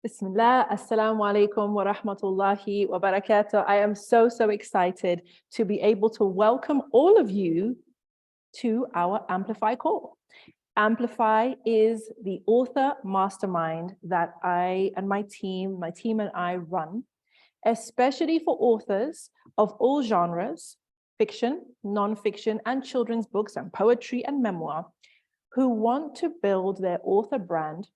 Bismillah, assalamu alaikum wa rahmatullahi wa barakatuh. I am so excited to be able to welcome all of you to our Amplify call. Amplify is the author mastermind that I and my team and I run, especially for authors of all genres, fiction, non-fiction, and children's books and poetry and memoir, who want to build their author brand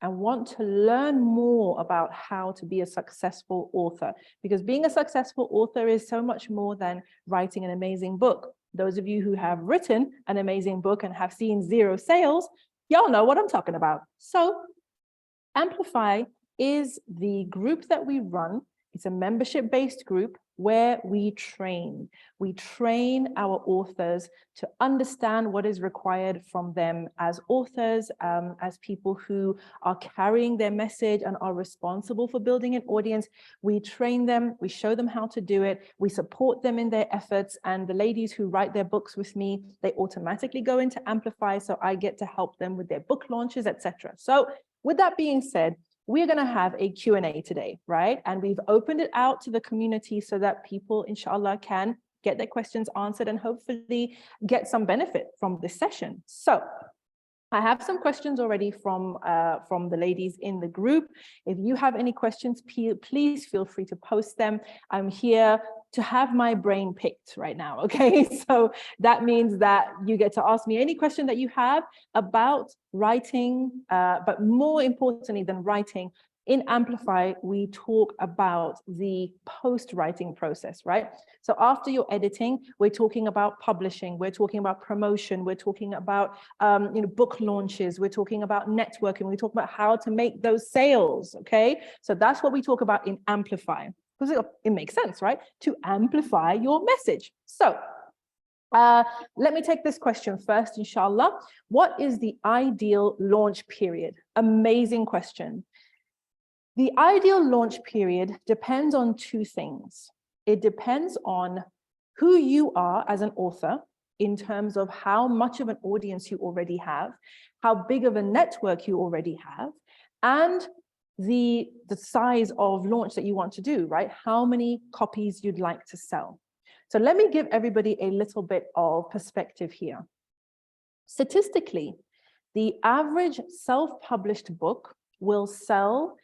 and want to learn more about how to be a successful author. Because being a successful author is so much more than writing an amazing book. Those of you who have written an amazing book and have seen 0 sales, y'all know what I'm talking about. So Amplify is the group that we run. It's a membership-based group where we train. We train our authors to understand what is required from them as authors, as people who are carrying their message and are responsible for building an audience. We train them, we show them how to do it, we support them in their efforts, and the ladies who write their books with me, they automatically go into Amplify, so I get to help them with their book launches, etc. So with that being said, we're going to have a Q&A today, right? And we've opened it out to the community so that people, inshallah, can get their questions answered and hopefully get some benefit from this session. So I have some questions already from the ladies in the group. If you have any questions, please feel free to post them. I'm here to have my brain picked right now, okay? So that means that you get to ask me any question that you have about writing, but more importantly than writing, in Amplify, we talk about the post-writing process, right? So after you're editing, we're talking about publishing, we're talking about promotion, we're talking about book launches, we're talking about networking, we talk about how to make those sales, okay? So that's what we talk about in Amplify, because it makes sense, right? To amplify your message. So let me take this question first, inshallah. What is the ideal launch period? Amazing question. The ideal launch period depends on 2 things. It depends on who you are as an author in terms of how much of an audience you already have, how big of a network you already have, and the size of launch that you want to do, right? How many copies you'd like to sell. So let me give everybody a little bit of perspective here. Statistically, the average self-published book will sell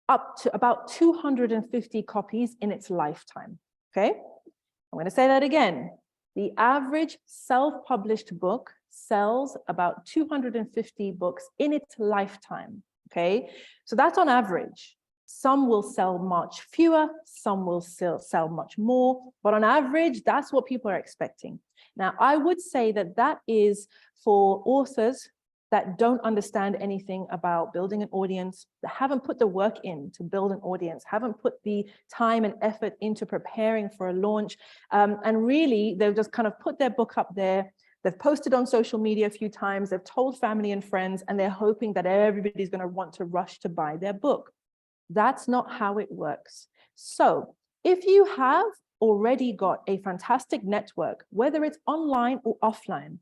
up to about 250 copies in its lifetime, okay? I'm going to say that again. The average self-published book sells about 250 books in its lifetime, okay? So that's on average. Some will sell much fewer, some will still sell much more, but on average, that's what people are expecting. Now, I would say that that is for authors that don't understand anything about building an audience, that haven't put the work in to build an audience, haven't put the time and effort into preparing for a launch. And really, they've just kind of put their book up there. They've posted on social media a few times, they've told family and friends, and they're hoping that everybody's going to want to rush to buy their book. That's not how it works. So if you have already got a fantastic network, whether it's online or offline,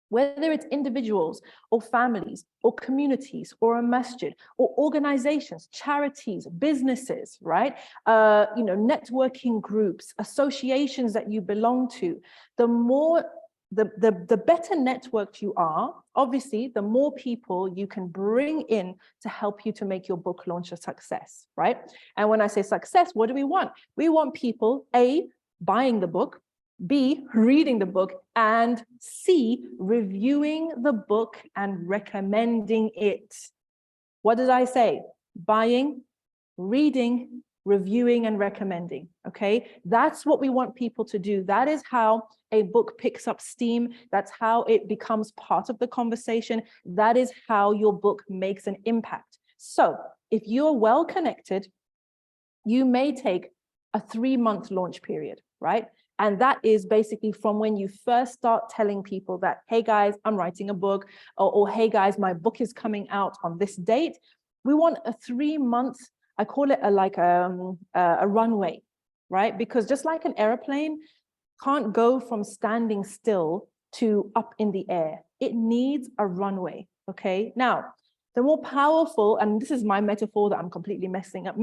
whether it's individuals or families or communities or a masjid or organizations, charities, businesses, right? Networking groups, associations that you belong to, the better networked you are, obviously, the more people you can bring in to help you to make your book launch a success, right? And when I say success, what do we want? We want people, A, buying the book, B, reading the book, and C, reviewing the book and recommending it. What did I say? Buying, reading, reviewing, and recommending, okay? That's what we want people to do. That is how a book picks up steam. That's how it becomes part of the conversation. That is how your book makes an impact. So if you're well connected, you may take a 3-month launch period, right? And that is basically from when you first start telling people that, hey guys, I'm writing a book, or hey guys, my book is coming out on this date. We want a 3-month, I call it a runway, right? Because just like an airplane can't go from standing still to up in the air. It needs a runway, okay? Now, the more powerful, and this is my metaphor that I'm completely making up.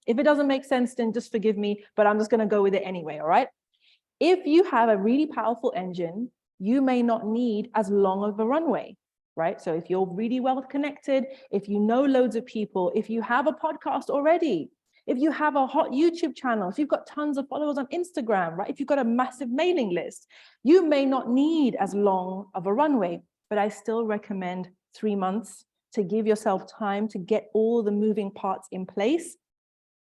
If it doesn't make sense, then just forgive me, but I'm just going to go with it anyway, all right? If you have a really powerful engine, you may not need as long of a runway, right? So if you're really well connected, if you know loads of people, if you have a podcast already, if you have a hot YouTube channel, if you've got tons of followers on Instagram, right? If you've got a massive mailing list, you may not need as long of a runway, but I still recommend 3 months to give yourself time to get all the moving parts in place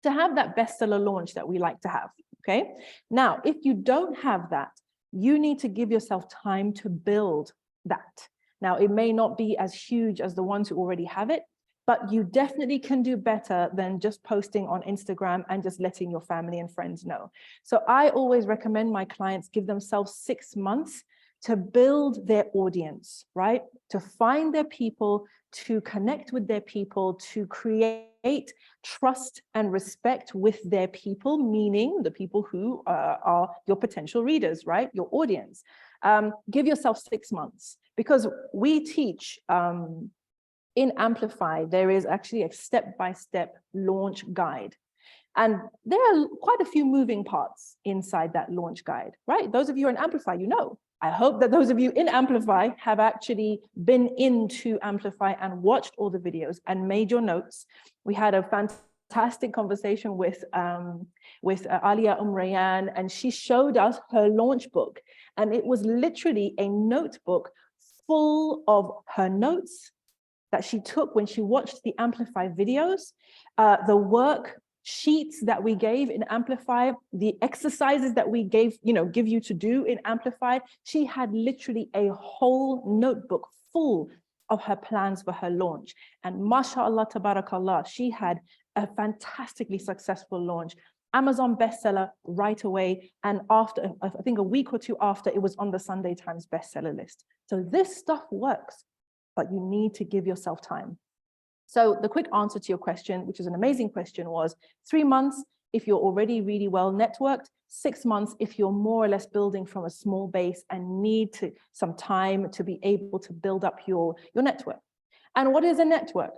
to have that bestseller launch that we like to have, okay? Now, if you don't have that, you need to give yourself time to build that. Now, it may not be as huge as the ones who already have it, but you definitely can do better than just posting on Instagram and just letting your family and friends know. So I always recommend my clients give themselves 6 months to build their audience, right? To find their people, to connect with their people, to create trust and respect with their people, meaning the people who are your potential readers, right? Your audience. Give yourself 6 months, because we teach in Amplify, there is actually a step-by-step launch guide. And there are quite a few moving parts inside that launch guide, right? Those of you in Amplify, you know. I hope that those of you in Amplify have actually been into Amplify and watched all the videos and made your notes. We had a fantastic conversation with Alia Umrayan, and she showed us her launch book. And it was literally a notebook full of her notes that she took when she watched the Amplify videos, the work sheets that we gave in Amplify, the exercises that we give you to do in Amplify. She had literally a whole notebook full of her plans for her launch. And mashallah, tabarakallah, she had a fantastically successful launch. Amazon bestseller right away. And after, I think a week or two after, it was on the Sunday Times bestseller list. So this stuff works, but you need to give yourself time. So the quick answer to your question, which is an amazing question, was 3 months if you're already really well networked, 6 months if you're more or less building from a small base and need some time to be able to build up your network. And what is a network?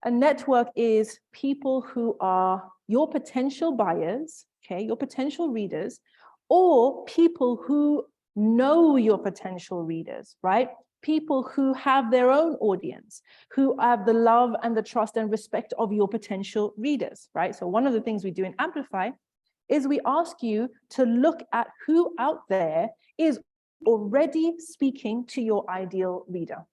A network is people who are your potential buyers, okay, your potential readers, or people who know your potential readers, right? People who have their own audience, who have the love and the trust and respect of your potential readers, right? So one of the things we do in Amplify is we ask you to look at who out there is already speaking to your ideal reader.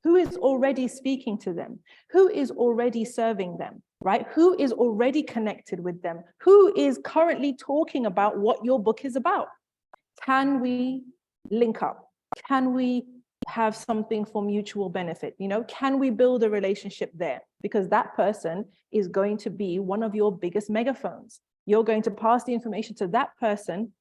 Who is already speaking to them? Who is already serving them, right? Who is already connected with them? Who is currently talking about what your book is about? Can we link up? Can we have something for mutual benefit? Can we build a relationship there? Because that person is going to be one of your biggest megaphones. You're going to pass the information to that person,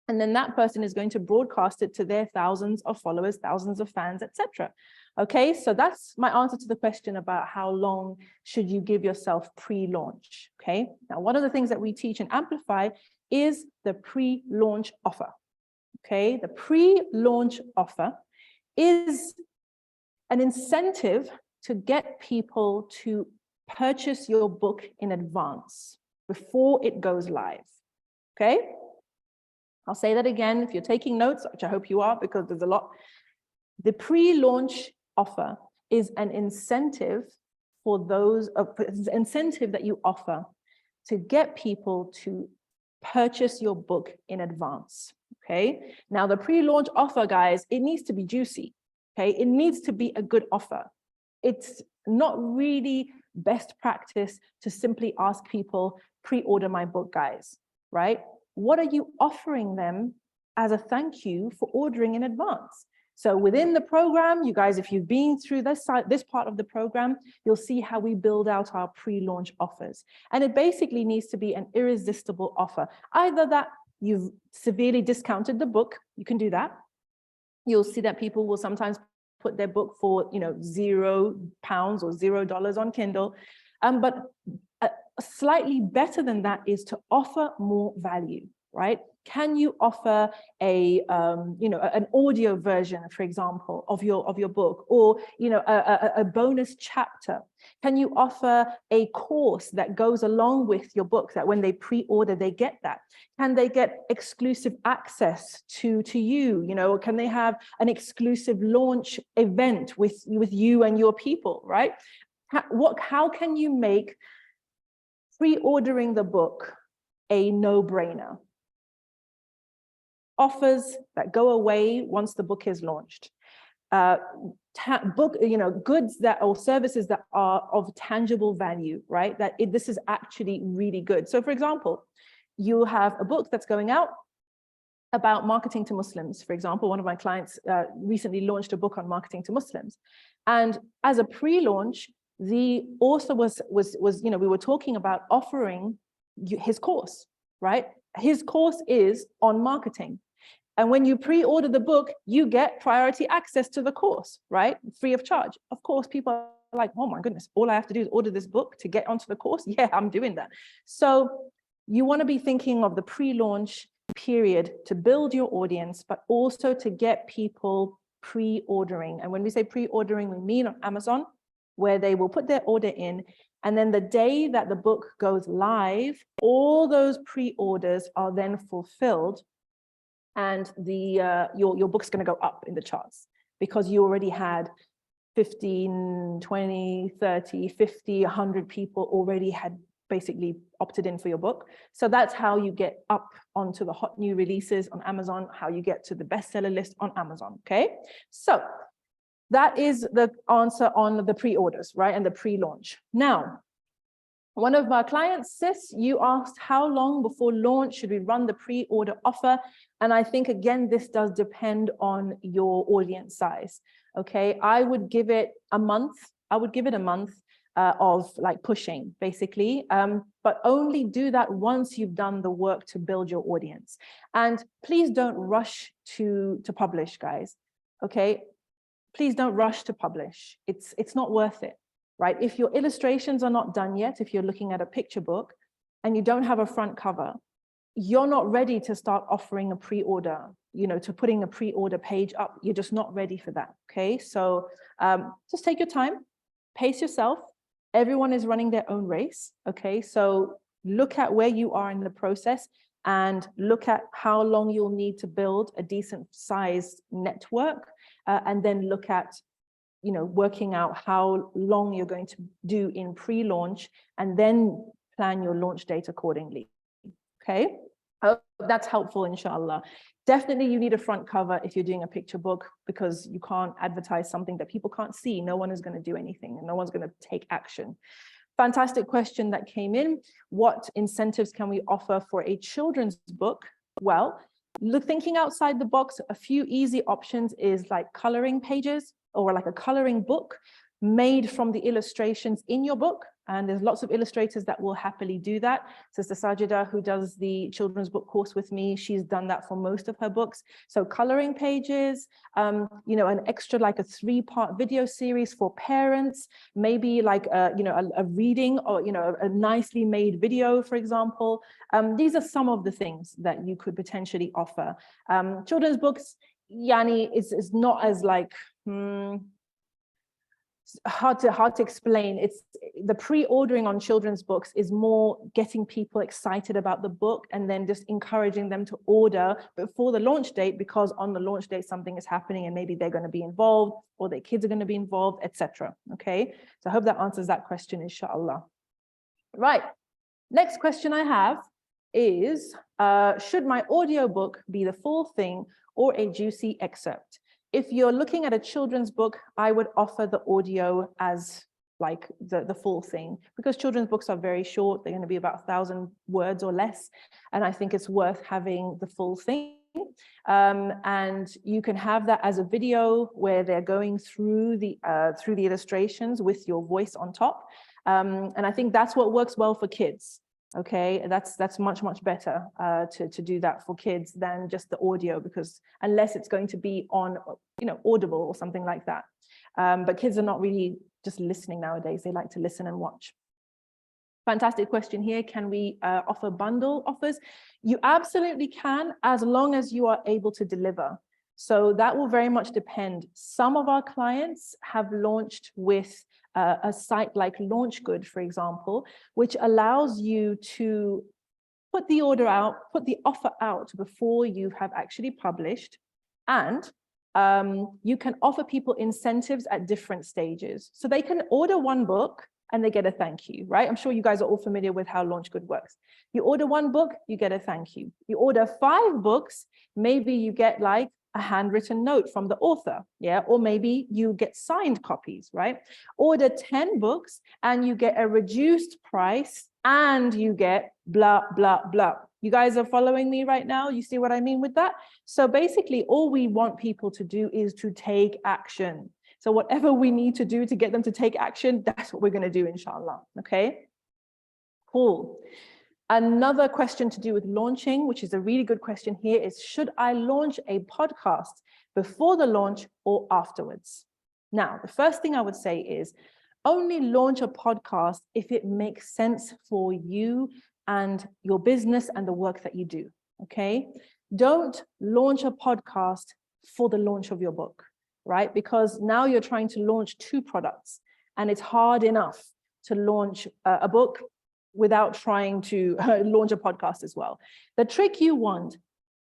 and then that person is going to broadcast it to their thousands of followers, thousands of fans, etc. Okay, so that's my answer to the question about how long should you give yourself pre-launch. Okay, now one of the things that we teach in Amplify is the pre-launch offer. Okay, the pre-launch offer is an incentive to get people to purchase your book in advance before it goes live. Okay? I'll say that again if you're taking notes, which I hope you are, because there's a lot. The pre-launch offer is an incentive incentive that you offer to get people to purchase your book in advance. Okay, now the pre-launch offer, guys, it needs to be juicy. Okay, it needs to be a good offer. It's not really best practice to simply ask people, pre-order my book, guys, right? What are you offering them as a thank you for ordering in advance? So within the program, you guys, if you've been through this part of the program, you'll see how we build out our pre-launch offers. And it basically needs to be an irresistible offer. Either that you've severely discounted the book, you can do that. You'll see that people will sometimes put their book for, £0 or $0 on Kindle. But slightly better than that is to offer more value, right? Can you offer a, an audio version, for example, of your book, or, a bonus chapter? Can you offer a course that goes along with your book, that when they pre-order, they get that? Can they get exclusive access to you? Can they have an exclusive launch event with you and your people, right? How can you make pre-ordering the book a no-brainer? Offers that go away once the book is launched. Goods that, or services that are of tangible value, right? This is actually really good. So for example, you have a book that's going out about marketing to Muslims. For example, one of my clients recently launched a book on marketing to Muslims. And as a pre-launch, the author was, we were talking about offering his course, right? His course is on marketing. And when you pre-order the book, you get priority access to the course, right? Free of charge. Of course, people are like, oh my goodness, all I have to do is order this book to get onto the course. Yeah, I'm doing that. So you want to be thinking of the pre-launch period to build your audience, but also to get people pre-ordering. And when we say pre-ordering, we mean on Amazon, where they will put their order in. And then the day that the book goes live, all those pre-orders are then fulfilled. And your book's going to go up in the charts because you already had 15, 20, 30, 50, 100 people already had basically opted in for your book. So that's how you get up onto the hot new releases on Amazon, how you get to the bestseller list on Amazon, okay? So that is the answer on the pre-orders, right? And the pre-launch. Now, one of our clients, Sis, you asked how long before launch should we run the pre-order offer? And I think, again, this does depend on your audience size, okay? I would give it a month. I would give it a month of like pushing, basically, but only do that once you've done the work to build your audience. And please don't rush to publish, guys, okay? Please don't rush to publish. It's not worth it. Right? If your illustrations are not done yet, if you're looking at a picture book and you don't have a front cover, you're not ready to start offering a pre-order, to putting a pre-order page up. You're just not ready for that, okay? So just take your time, pace yourself. Everyone is running their own race, okay? So look at where you are in the process and look at how long you'll need to build a decent sized network, and then look at working out how long you're going to do in pre-launch and then plan your launch date accordingly. Okay, I hope that's helpful, inshallah. Definitely you need a front cover if you're doing a picture book, because you can't advertise something that people can't see. No one is going to do anything and no one's going to take action. Fantastic question that came in. What incentives can we offer for a children's book? Well, thinking outside the box, a few easy options is like coloring pages, or like a coloring book made from the illustrations in your book. And there's lots of illustrators that will happily do that. Sister Sajida, who does the children's book course with me, she's done that for most of her books. So coloring pages, an extra like a 3-part video series for parents, maybe like a reading, or a nicely made video, for example. These are some of the things that you could potentially offer. Children's books, Yani, is not as like hard to explain. It's the pre-ordering on children's books is more getting people excited about the book and then just encouraging them to order before the launch date, because on the launch date something is happening and maybe they're going to be involved or their kids are going to be involved, etc. Okay, so I hope that answers that question, inshallah. Right, next question I have is, should my audiobook be the full thing or a juicy excerpt? If you're looking at a children's book, I would offer the audio as like the full thing, because children's books are very short. They're going to be about 1,000 words or less. And I think it's worth having the full thing. And you can have that as a video where they're going through the illustrations with your voice on top. And I think that's what works well for kids. Okay, that's much better to do that for kids than just the audio, because unless it's going to be on Audible or something like that. But kids are not really just listening nowadays. They like to listen and watch. Fantastic question here. Can we offer bundle offers? You absolutely can, as long as you are able to deliver. So that will very much depend. Some of our clients have launched with a site like LaunchGood, for example, which allows you to put the order out, put the offer out before you have actually published. And you can offer people incentives at different stages. So they can order one book and they get a thank you, right? I'm sure you guys are all familiar with how LaunchGood works. You order one book, you get a thank you. You order 5 books, maybe you get like a handwritten note from the author, yeah? Or maybe you get signed copies, right? Order 10 books and you get a reduced price and you get blah, blah, blah. You guys are following me right now? You see what I mean with that? So basically, all we want people to do is to take action. So whatever we need to do to get them to take action, that's what we're going to do, inshallah. Okay, cool. Another question to do with launching, which is a really good question here, is should I launch a podcast before the launch or afterwards? Now, the first thing I would say is only launch a podcast if it makes sense for you and your business and the work that you do, okay? Don't launch a podcast for the launch of your book, right? Because now you're trying to launch 2 products and it's hard enough to launch a book without trying to launch a podcast as well. The trick you want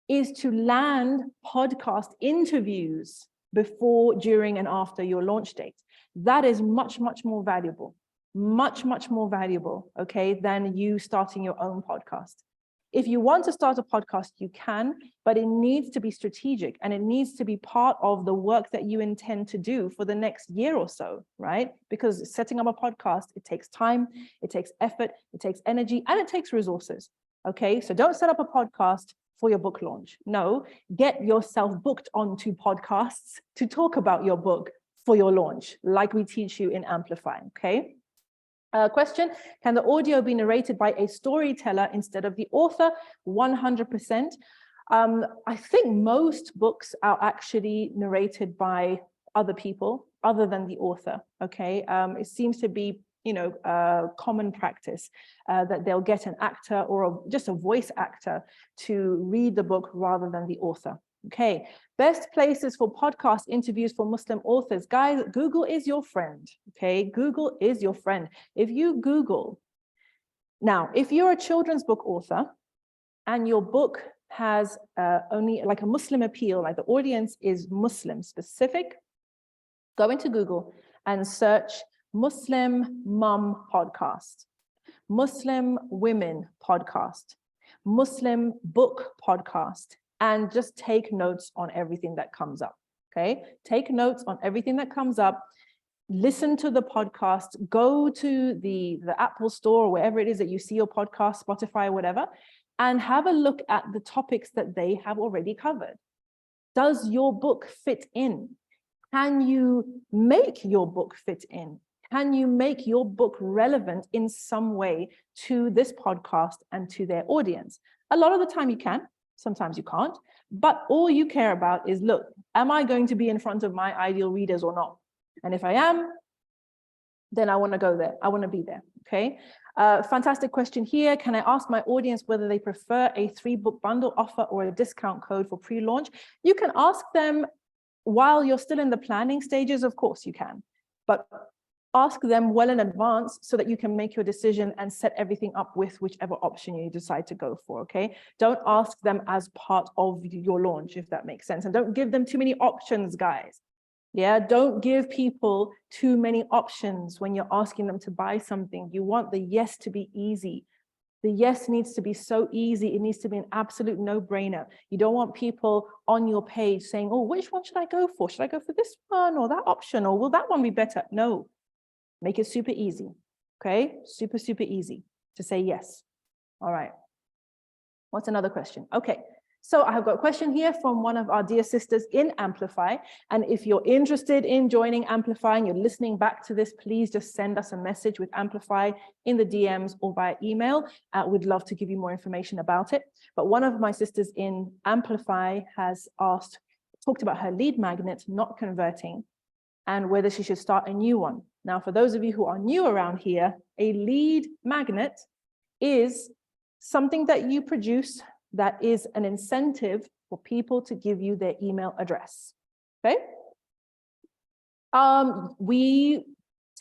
is to land podcast interviews before, during, and after your launch date. That is much, much more valuable, much, much more valuable, okay, than you starting your own podcast. If you want to start a podcast, you can, but it needs to be strategic and it needs to be part of the work that you intend to do for the next year or so, right? Because setting up a podcast, it takes time, it takes effort, it takes energy, and it takes resources, okay? So don't set up a podcast for your book launch. No, get yourself booked onto podcasts to talk about your book for your launch, like we teach you in Amplify, okay? Question, can the audio be narrated by a storyteller instead of the author? 100%. I think most books are actually narrated by other people other than the author, okay? It seems to be, you know, common practice that they'll get an actor or just a voice actor to read the book rather than the author. Okay, best places for podcast interviews for Muslim authors. Guys, Google is your friend, okay? Google is your friend. If you Google, now, if you're a children's book author and your book has only like a Muslim appeal, like the audience is Muslim specific, go into Google and search Muslim Mum Podcast, Muslim Women Podcast, Muslim Book Podcast, and just take notes on everything that comes up, okay? Take notes on everything that comes up, listen to the podcast, go to the Apple Store or wherever it is that you see your podcast, Spotify, whatever, and have a look at the topics that they have already covered. Does your book fit in? Can you make your book fit in? Can you make your book relevant in some way to this podcast and to their audience? A lot of the time you can. Sometimes you can't, but all you care about is, look, am I going to be in front of my ideal readers or not? And if I am, then I want to go there. I want to be there, okay? Fantastic question here. Can I ask my audience whether they prefer a 3-book bundle offer or a discount code for pre-launch? You can ask them while you're still in the planning stages, of course you can, but ask them well in advance so that you can make your decision and set everything up with whichever option you decide to go for, okay? Don't ask them as part of your launch, if that makes sense. And don't give them too many options, guys. Yeah, don't give people too many options when you're asking them to buy something. You want the yes to be easy. The yes needs to be so easy. It needs to be an absolute no-brainer. You don't want people on your page saying, oh, which one should I go for? Should I go for this one or that option? Or will that one be better? No. Make it super easy, okay? Super, super easy to say yes. All right. What's another question? Okay, so I have got a question here from one of our dear sisters in Amplify. And if you're interested in joining Amplify and you're listening back to this, please just send us a message with Amplify in the DMs or via email. We'd love to give you more information about it. But one of my sisters in Amplify has talked about her lead magnet not converting and whether she should start a new one. Now, for those of you who are new around here, a lead magnet is something that you produce that is an incentive for people to give you their email address, okay? We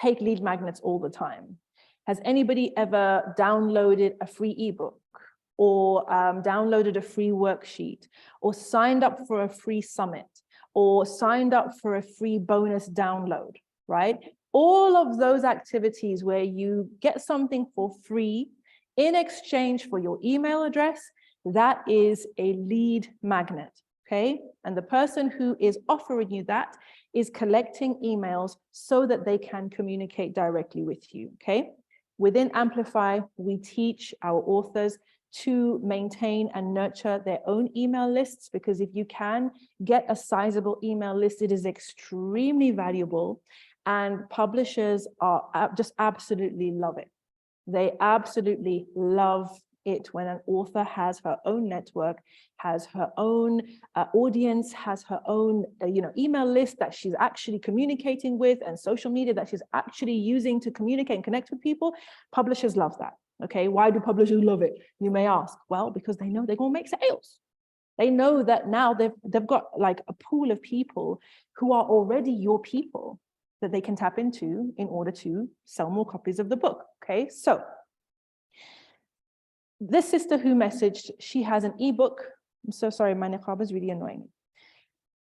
take lead magnets all the time. Has anybody ever downloaded a free ebook or downloaded a free worksheet or signed up for a free summit or signed up for a free bonus download, right? All of those activities where you get something for free in exchange for your email address, that is a lead magnet, okay? And the person who is offering you that is collecting emails so that they can communicate directly with you, okay? Within Amplify, we teach our authors to maintain and nurture their own email lists, because if you can get a sizable email list, it is extremely valuable, and publishers are just absolutely love it. They absolutely love it when an author has her own network, has her own audience, has her own email list that she's actually communicating with, and social media that she's actually using to communicate and connect with people. Publishers love that. Okay, why do publishers love it? You may ask. Well, because they know they're going to make sales. They know that now they've got like a pool of people who are already your people that they can tap into in order to sell more copies of the book. Okay, so this sister who messaged, she has an ebook. I'm so sorry, my niqab is really annoying me.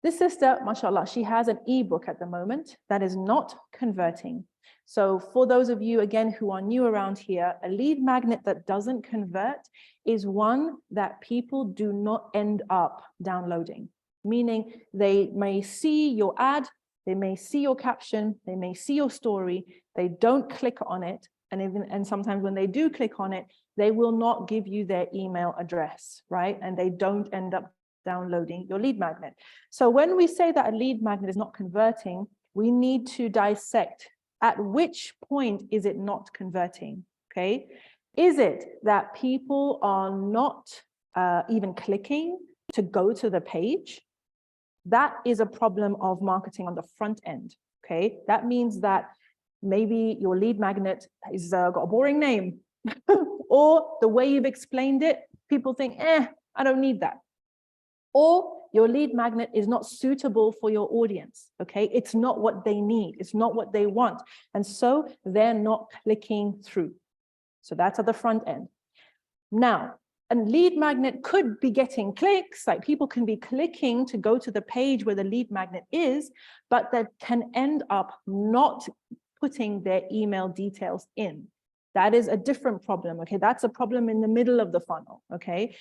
This sister, mashallah, she has an ebook at the moment that is not converting. So for those of you, again, who are new around here, a lead magnet that doesn't convert is one that people do not end up downloading, meaning they may see your ad, they may see your caption, they may see your story, they don't click on it, and sometimes when they do click on it, they will not give you their email address, right? And they don't end up downloading your lead magnet. So when we say that a lead magnet is not converting, we need to dissect at which point is it not converting, okay? Is it that people are not even clicking to go to the page? That is a problem of marketing on the front end, okay? That means that maybe your lead magnet is got a boring name or the way you've explained it, people think, I don't need that. Or your lead magnet is not suitable for your audience, okay? It's not what they need. It's not what they want. And so they're not clicking through. So that's at the front end. Now, a lead magnet could be getting clicks, like people can be clicking to go to the page where the lead magnet is, but that can end up not putting their email details in. That is a different problem, okay? That's a problem in the middle of the funnel, okay?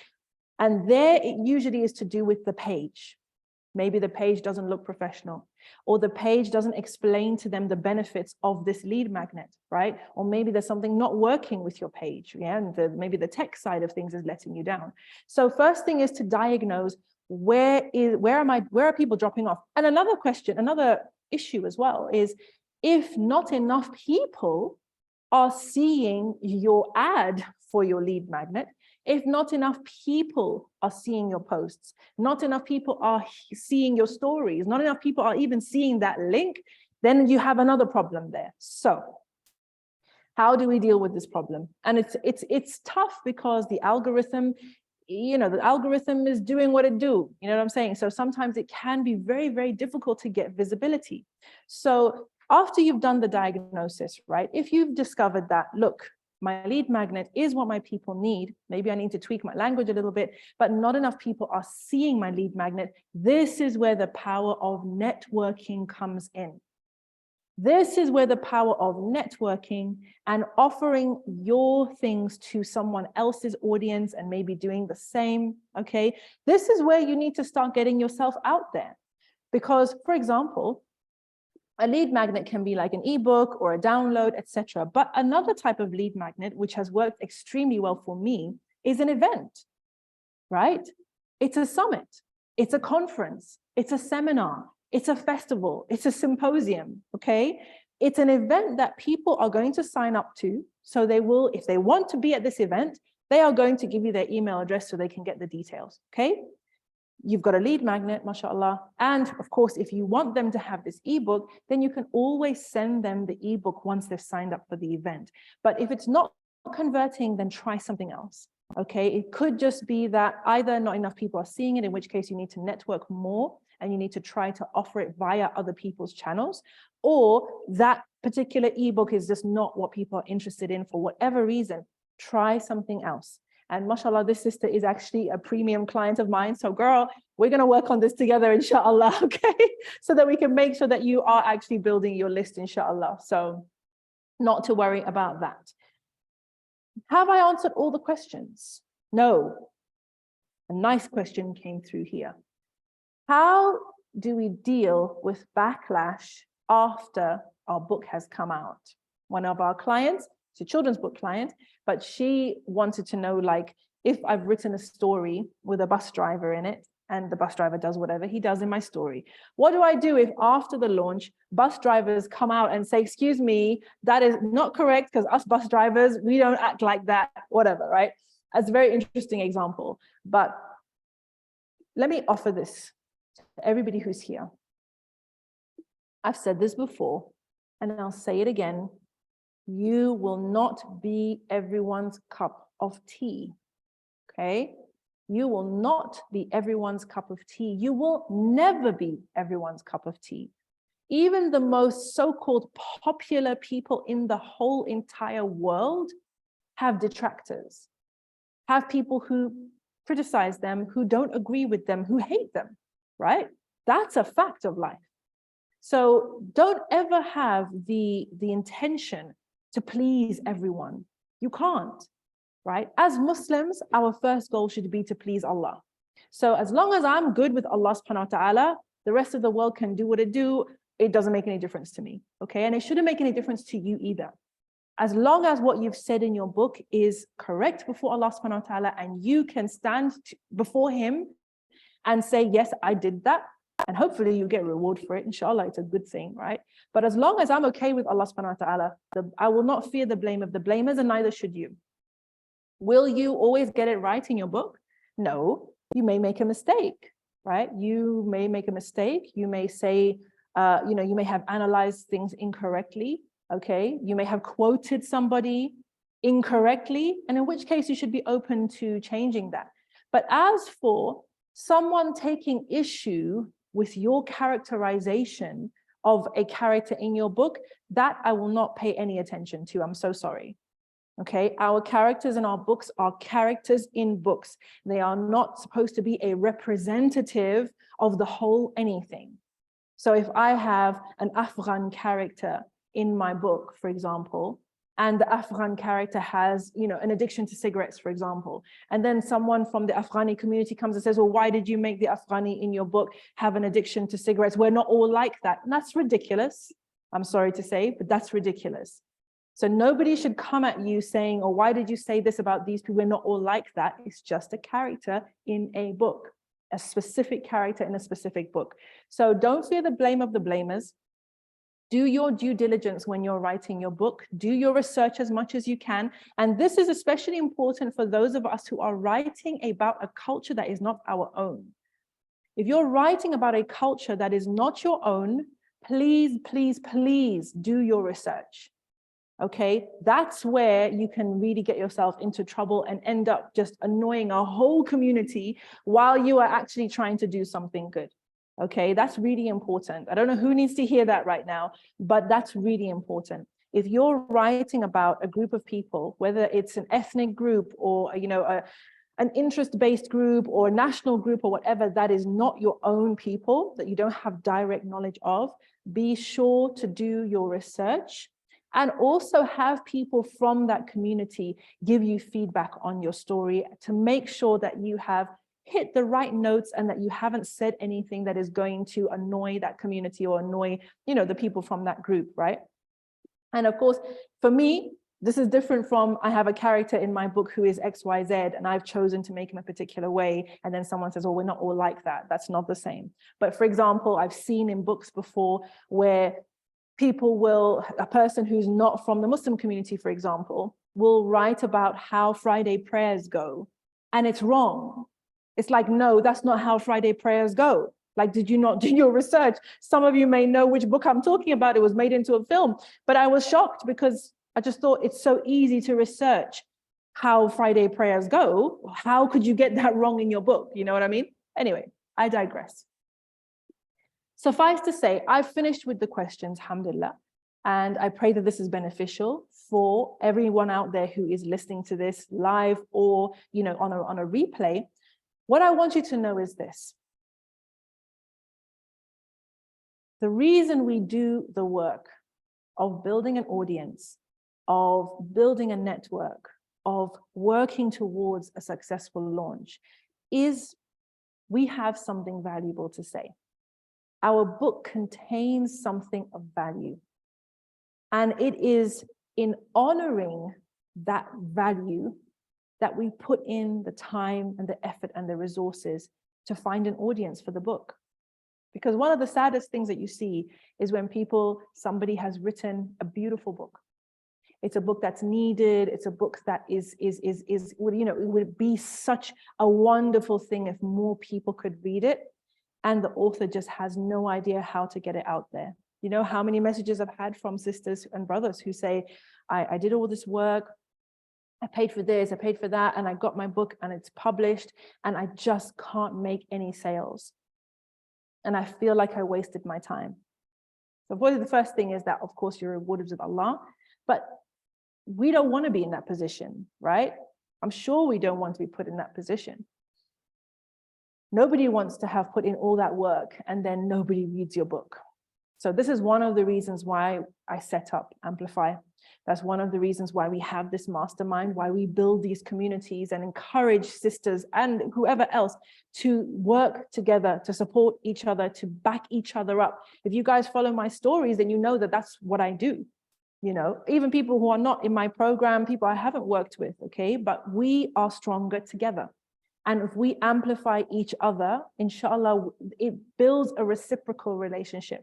And there it usually is to do with the page. Maybe the page doesn't look professional, or the page doesn't explain to them the benefits of this lead magnet, right? Or maybe there's something not working with your page, yeah? And maybe the tech side of things is letting you down. So first thing is to diagnose where are people dropping off? And another question, another issue as well is, if not enough people are seeing your ad for your lead magnet, if not enough people are seeing your posts, not enough people are seeing your stories, not enough people are even seeing that link, then you have another problem there. So how do we deal with this problem? And it's tough because the algorithm, the algorithm is doing what it do, you know what I'm saying? So sometimes it can be very, very difficult to get visibility. So after you've done the diagnosis, right? If you've discovered that, look, my lead magnet is what my people need. Maybe I need to tweak my language a little bit, but not enough people are seeing my lead magnet. This is where the power of networking comes in. This is where the power of networking and offering your things to someone else's audience and maybe doing the same, okay? This is where you need to start getting yourself out there. Because, for example, a lead magnet can be like an ebook or a download, etc. But another type of lead magnet, which has worked extremely well for me, is an event, right? It's a summit, it's a conference, it's a seminar, it's a festival, it's a symposium, okay? It's an event that people are going to sign up to. So they will, if they want to be at this event, they are going to give you their email address so they can get the details, okay? You've got a lead magnet, mashallah. And of course, if you want them to have this ebook, then you can always send them the ebook once they've signed up for the event. But if it's not converting, then try something else. Okay, it could just be that either not enough people are seeing it, in which case you need to network more and you need to try to offer it via other people's channels, or that particular ebook is just not what people are interested in for whatever reason. Try something else. And mashallah, this sister is actually a premium client of mine. So girl, we're going to work on this together, inshallah, okay? So that we can make sure that you are actually building your list, inshallah. So not to worry about that. Have I answered all the questions? No. A nice question came through here. How do we deal with backlash after our book has come out? One of our clients, it's a children's book client, but she wanted to know, like, if I've written a story with a bus driver in it, and the bus driver does whatever he does in my story, what do I do if after the launch, bus drivers come out and say, excuse me, that is not correct, because us bus drivers, we don't act like that, whatever, right? That's a very interesting example. But let me offer this to everybody who's here. I've said this before, and I'll say it again. You will not be everyone's cup of tea, okay? You will not be everyone's cup of tea. You will never be everyone's cup of tea. Even the most so-called popular people in the whole entire world have detractors, have people who criticize them, who don't agree with them, who hate them, right? That's a fact of life. So don't ever have the intention to please everyone. You can't, right? As Muslims, our first goal should be to please Allah. So as long as I'm good with Allah subhanahu wa ta'ala, the rest of the world can do what it do. It doesn't make any difference to me, okay? And it shouldn't make any difference to you either. As long as what you've said in your book is correct before Allah subhanahu wa ta'ala, and you can stand before Him and say, yes, I did that, and hopefully you get reward for it, inshallah, it's a good thing, right? But as long as I'm okay with Allah subhanahu wa ta'ala, I will not fear the blame of the blamers, and neither should you. Will you always get it right in your book? No, you may make a mistake, right? You may make a mistake. You may say, you may have analyzed things incorrectly, okay? You may have quoted somebody incorrectly, and in which case you should be open to changing that. But as for someone taking issue with your characterization of a character in your book, that I will not pay any attention to. I'm so sorry. Okay, our characters in our books are characters in books. They are not supposed to be a representative of the whole anything. So if I have an Afghan character in my book, for example, and the Afghan character has, an addiction to cigarettes, for example, and then someone from the Afghani community comes and says, well, why did you make the Afghani in your book have an addiction to cigarettes? We're not all like that. And that's ridiculous. I'm sorry to say, but that's ridiculous. So nobody should come at you saying, oh, why did you say this about these people? We're not all like that. It's just a character in a book, a specific character in a specific book. So don't fear the blame of the blamers. Do your due diligence when you're writing your book. Do your research as much as you can. And this is especially important for those of us who are writing about a culture that is not our own. If you're writing about a culture that is not your own, please, please, please do your research. Okay, that's where you can really get yourself into trouble and end up just annoying a whole community while you are actually trying to do something good. Okay, that's really important. I don't know who needs to hear that right now, but that's really important. If you're writing about a group of people, whether it's an ethnic group or, an interest-based group or a national group or whatever, that is not your own people, that you don't have direct knowledge of, be sure to do your research. And also have people from that community give you feedback on your story to make sure that you have hit the right notes and that you haven't said anything that is going to annoy that community or annoy, the people from that group, right? And of course, for me, this is different from, I have a character in my book who is XYZ and I've chosen to make him a particular way. And then someone says, oh, we're not all like that. That's not the same. But for example, I've seen in books before where a person who's not from the Muslim community, for example, will write about how Friday prayers go, and it's wrong. It's like, no, that's not how Friday prayers go. Like, did you not do your research? Some of you may know which book I'm talking about. It was made into a film, but I was shocked because I just thought it's so easy to research how Friday prayers go. How could you get that wrong in your book? You know what I mean? Anyway, I digress. Suffice to say, I've finished with the questions, alhamdulillah, and I pray that this is beneficial for everyone out there who is listening to this live or, you know, on a replay. What I want you to know is this. The reason we do the work of building an audience, of building a network, of working towards a successful launch is we have something valuable to say. Our book contains something of value. And it is in honoring that value that we put in the time and the effort and the resources to find an audience for the book. Because one of the saddest things that you see is when somebody has written a beautiful book. It's a book that's needed. It's a book that you know, it would be such a wonderful thing if more people could read it. And the author just has no idea how to get it out there. You know how many messages I've had from sisters and brothers who say, I did all this work, I paid for this, I paid for that, and I got my book and it's published, and I just can't make any sales. And I feel like I wasted my time. So the first thing is that, of course, you're rewarded with Allah, but we don't want to be in that position, right? I'm sure we don't want to be put in that position. Nobody wants to have put in all that work and then nobody reads your book. So this is one of the reasons why I set up Amplify. That's one of the reasons why we have this mastermind, why we build these communities and encourage sisters and whoever else to work together, to support each other, to back each other up. If you guys follow my stories, then you know that that's what I do. You know, even people who are not in my program, people I haven't worked with, okay? But we are stronger together. And if we amplify each other, inshallah, it builds a reciprocal relationship,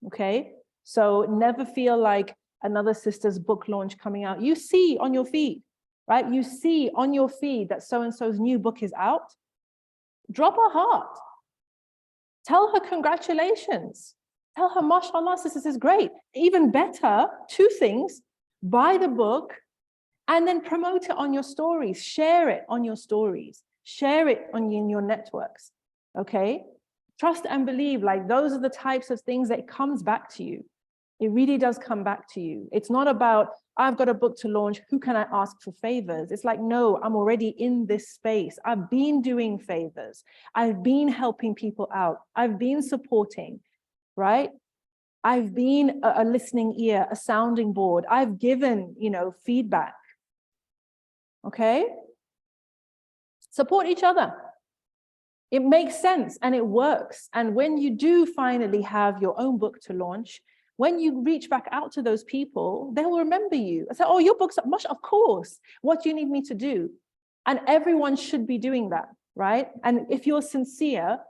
okay? So never feel like another sister's book launch coming out. You see on your feed, right? You see on your feed that so-and-so's new book is out. Drop a heart. Tell her congratulations. Tell her, mashallah, sis, this is great. Even better, two things: buy the book and then promote it on your stories. Share it on your stories. Share it in your networks, okay? Trust and believe, like those are the types of things that it comes back to you. It really does come back to you. It's not about, I've got a book to launch, who can I ask for favors? It's like, no, I'm already in this space. I've been doing favors. I've been helping people out. I've been supporting, right? I've been a listening ear, a sounding board. I've given, you know, feedback, okay? Support each other. It makes sense and it works. And when you do finally have your own book to launch, when you reach back out to those people, they'll remember you. I say, oh, your book's much, of course. What do you need me to do? And everyone should be doing that, right? And if you're sincere,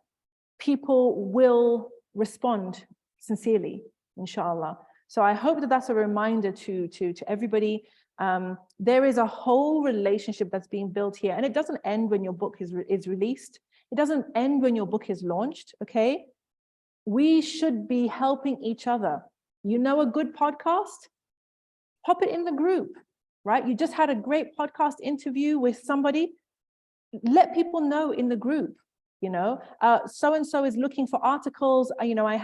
people will respond sincerely, inshallah. So I hope that that's a reminder to everybody. There is a whole relationship that's being built here, and it doesn't end when your book is released. It doesn't end when your book is launched, okay? We should be helping each other. You know a good podcast? Pop it in the group, right? You just had a great podcast interview with somebody. Let people know in the group, you know, so-and-so is looking for articles. You know, I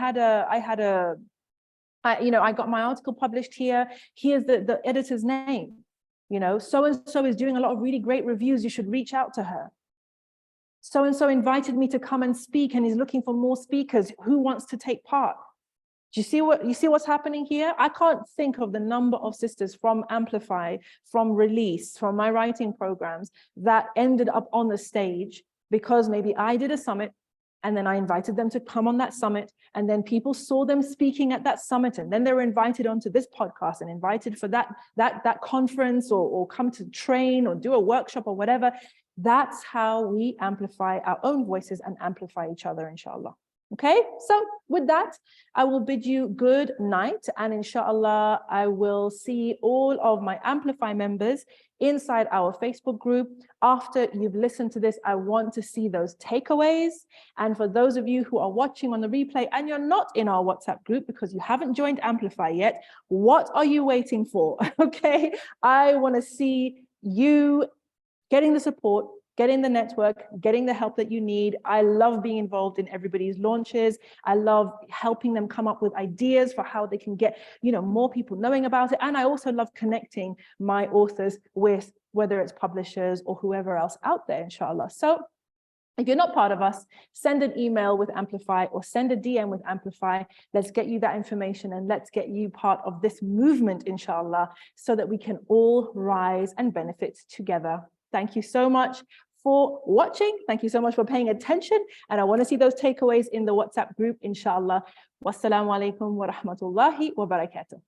got my article published here. Here's the editor's name. You know, so-and-so is doing a lot of really great reviews. You should reach out to her. So-and-so invited me to come and speak and is looking for more speakers. Who wants to take part? Do you see what's happening here? I can't think of the number of sisters from Amplify, from Release, from my writing programs that ended up on the stage because maybe I did a summit and then I invited them to come on that summit, and then people saw them speaking at that summit, and then they were invited onto this podcast and invited for that conference or come to train or do a workshop or whatever. That's how we amplify our own voices and amplify each other, inshallah. Okay, so with that, I will bid you good night, and inshallah, I will see all of my Amplify members inside our Facebook group. After you've listened to this, I want to see those takeaways. And for those of you who are watching on the replay and you're not in our WhatsApp group because you haven't joined Amplify yet, what are you waiting for? Okay, I want to see you getting the support, getting the network, getting the help that you need. I love being involved in everybody's launches. I love helping them come up with ideas for how they can get, more people knowing about it. And I also love connecting my authors with whether it's publishers or whoever else out there, inshallah. So if you're not part of us, send an email with Amplify or send a DM with Amplify. Let's get you that information and let's get you part of this movement, inshallah, so that we can all rise and benefit together. Thank you so much for watching. Thank you so much for paying attention. And I want to see those takeaways in the WhatsApp group, inshallah. Wassalamu alaikum wa rahmatullahi wa barakatuh.